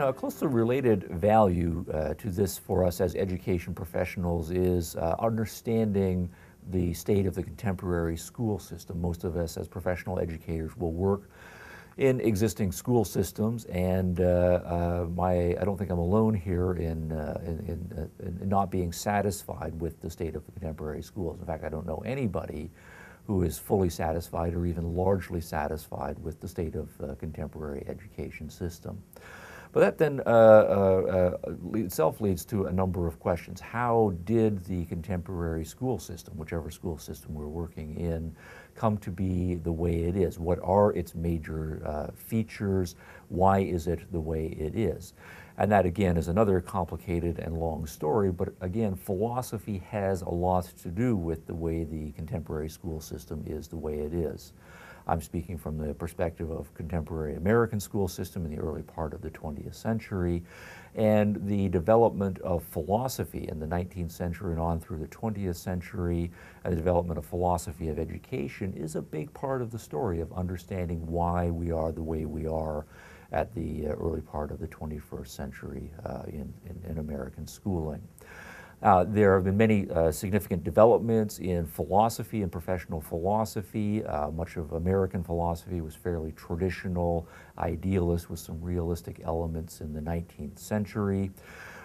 Now, a closely related value to this for us as education professionals is understanding the state of the contemporary school system. Most of us as professional educators will work in existing school systems, and I don't think I'm alone here in not being satisfied with the state of the contemporary schools. In fact, I don't know anybody who is fully satisfied or even largely satisfied with the state of contemporary education system. But that then itself leads to a number of questions. How did the contemporary school system, whichever school system we're working in, come to be the way it is? What are its major features? Why is it the way it is? And that, again, is another complicated and long story, but again, philosophy has a lot to do with the way the contemporary school system is the way it is. I'm speaking from the perspective of contemporary American school system in the early part of the 20th century, and the development of philosophy in the 19th century and on through the 20th century, and the development of philosophy of education is a big part of the story of understanding why we are the way we are at the early part of the 21st century in American schooling. There have been many significant developments in philosophy and professional philosophy. Much of American philosophy was fairly traditional, idealist with some realistic elements in the 19th century.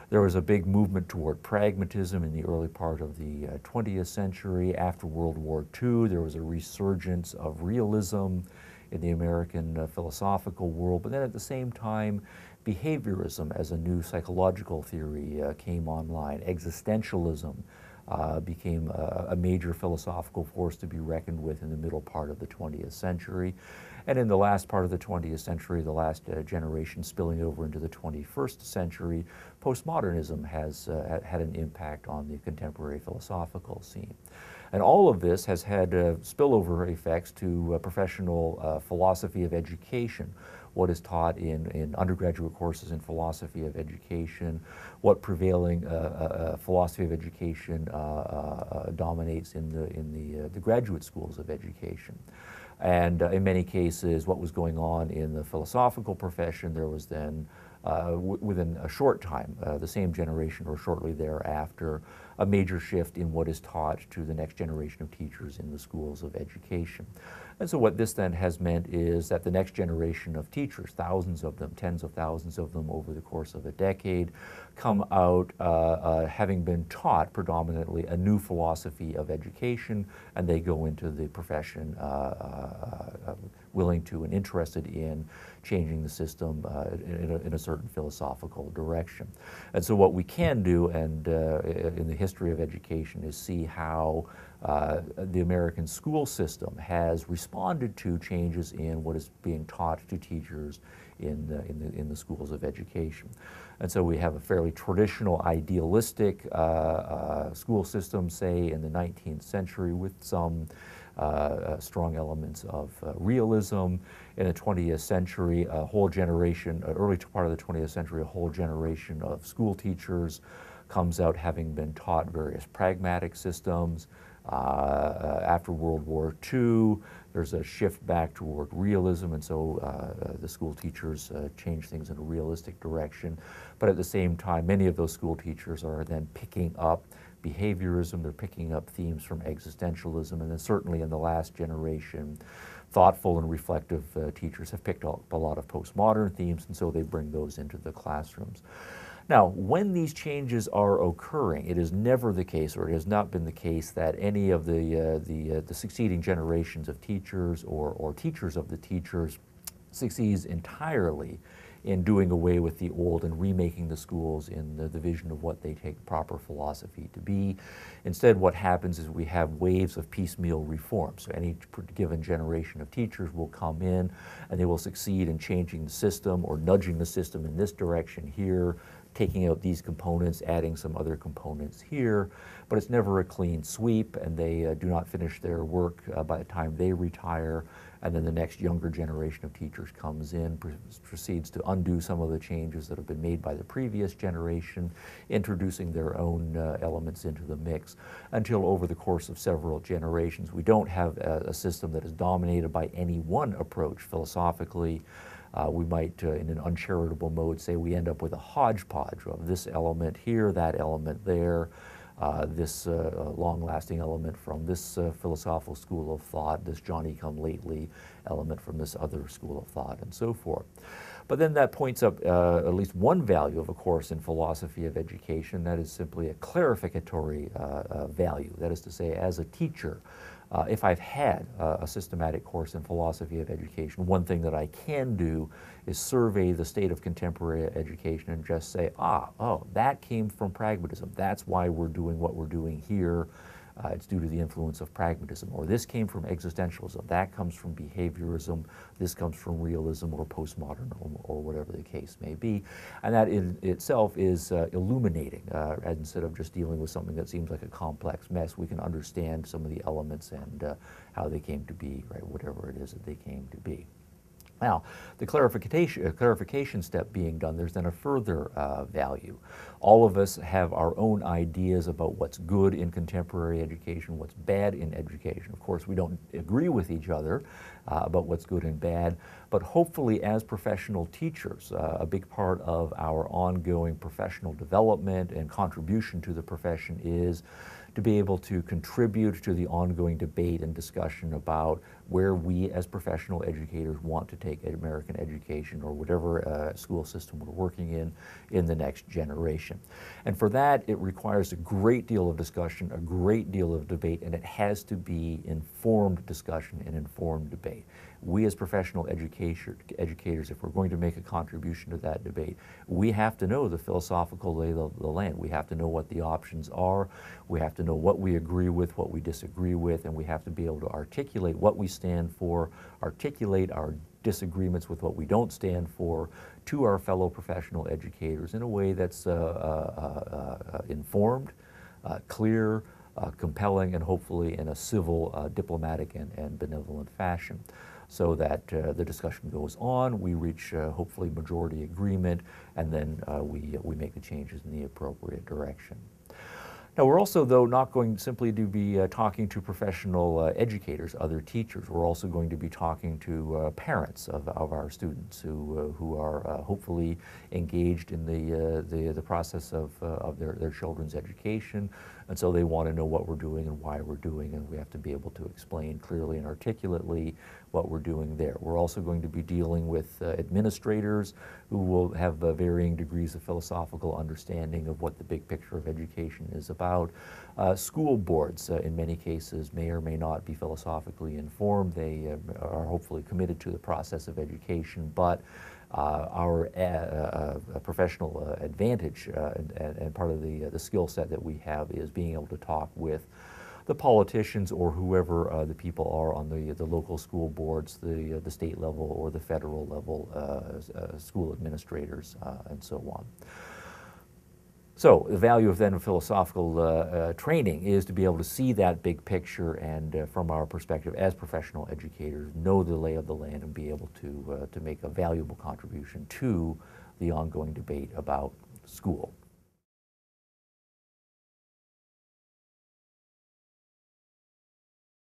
There was a big movement toward pragmatism in the early part of the 20th century. After World War II, there was a resurgence of realism in the American philosophical world, but then at the same time, behaviorism as a new psychological theory came online. Existentialism became a major philosophical force to be reckoned with in the middle part of the 20th century. And in the last part of the 20th century, the last generation spilling over into the 21st century, postmodernism has had an impact on the contemporary philosophical scene. And all of this has had spillover effects to professional philosophy of education, what is taught in undergraduate courses in philosophy of education, what prevailing philosophy of education dominates in the graduate schools of education. And in many cases, what was going on in the philosophical profession, there was then, within a short time, the same generation or shortly thereafter, a major shift in what is taught to the next generation of teachers in the schools of education. And so what this then has meant is that the next generation of teachers, thousands of them, tens of thousands of them over the course of a decade, come out having been taught predominantly a new philosophy of education, and they go into the profession willing to and interested in changing the system in a certain philosophical direction. And so what we can do, and in the history of education, is see how the American school system has responded to changes in what is being taught to teachers in the schools of education. And so we have a fairly traditional, idealistic school system, say, in the 19th century with some strong elements of realism. In the 20th century, a whole generation, early part of the 20th century, a whole generation of school teachers comes out having been taught various pragmatic systems. After World War II, there's a shift back toward realism, and so the school teachers change things in a realistic direction. But at the same time, many of those school teachers are then picking up behaviorism, they're picking up themes from existentialism, and then certainly in the last generation, thoughtful and reflective teachers have picked up a lot of postmodern themes, and so they bring those into the classrooms. Now, when these changes are occurring, it is never the case, or it has not been the case, that any of the succeeding generations of teachers or teachers of the teachers succeeds entirely in doing away with the old and remaking the schools in the vision of what they take proper philosophy to be. Instead, what happens is we have waves of piecemeal reform. So any given generation of teachers will come in and they will succeed in changing the system or nudging the system in this direction here, taking out these components, adding some other components here, but it's never a clean sweep, and they do not finish their work by the time they retire, and then the next younger generation of teachers comes in, proceeds to undo some of the changes that have been made by the previous generation, introducing their own elements into the mix, until over the course of several generations, we don't have a system that is dominated by any one approach philosophically, We might, in an uncharitable mode, say we end up with a hodgepodge of this element here, that element there, this long-lasting element from this philosophical school of thought, this Johnny-come-lately element from this other school of thought, and so forth. But then that points up at least one value of a course in philosophy of education. That is simply a clarificatory value. That is to say, as a teacher, if I've had a systematic course in philosophy of education, one thing that I can do is survey the state of contemporary education and just say, oh, that came from pragmatism. That's why we're doing what we're doing here. It's due to the influence of pragmatism. Or this came from existentialism. That comes from behaviorism. This comes from realism or postmodern or whatever the case may be. And that in itself is illuminating. Instead of just dealing with something that seems like a complex mess, we can understand some of the elements and how they came to be, right? Whatever it is that they came to be. Now, the clarification step being done, there's then a further value. All of us have our own ideas about what's good in contemporary education, what's bad in education. Of course, we don't agree with each other about what's good and bad, but hopefully as professional teachers, a big part of our ongoing professional development and contribution to the profession is to be able to contribute to the ongoing debate and discussion about where we as professional educators want to take American education or whatever school system we're working in the next generation. And for that, it requires a great deal of discussion, a great deal of debate, and it has to be informed discussion and informed debate. We as professional educators, if we're going to make a contribution to that debate, we have to know the philosophical lay of the land. We have to know what the options are. We have to know what we agree with, what we disagree with, and we have to be able to articulate what we stand for, articulate our disagreements with what we don't stand for to our fellow professional educators in a way that's informed, clear, compelling, and hopefully in a civil, diplomatic, and benevolent fashion, so that the discussion goes on, we reach hopefully majority agreement, and then we make the changes in the appropriate direction. Now, we're also, though, not going simply to be talking to professional educators, other teachers. We're also going to be talking to parents of our students who are hopefully engaged in the process of their children's education. And so they want to know what we're doing and why we're doing, and we have to be able to explain clearly and articulately what we're doing there. We're also going to be dealing with administrators who will have varying degrees of philosophical understanding of what the big picture of education is about. School boards, in many cases, may or may not be philosophically informed. They are hopefully committed to the process of education, but our professional advantage and part of the skill set that we have is being able to talk with the politicians or whoever the people are on the local school boards, the state level or the federal level school administrators, and so on. So the value of then philosophical training is to be able to see that big picture and from our perspective as professional educators, know the lay of the land and be able to make a valuable contribution to the ongoing debate about school.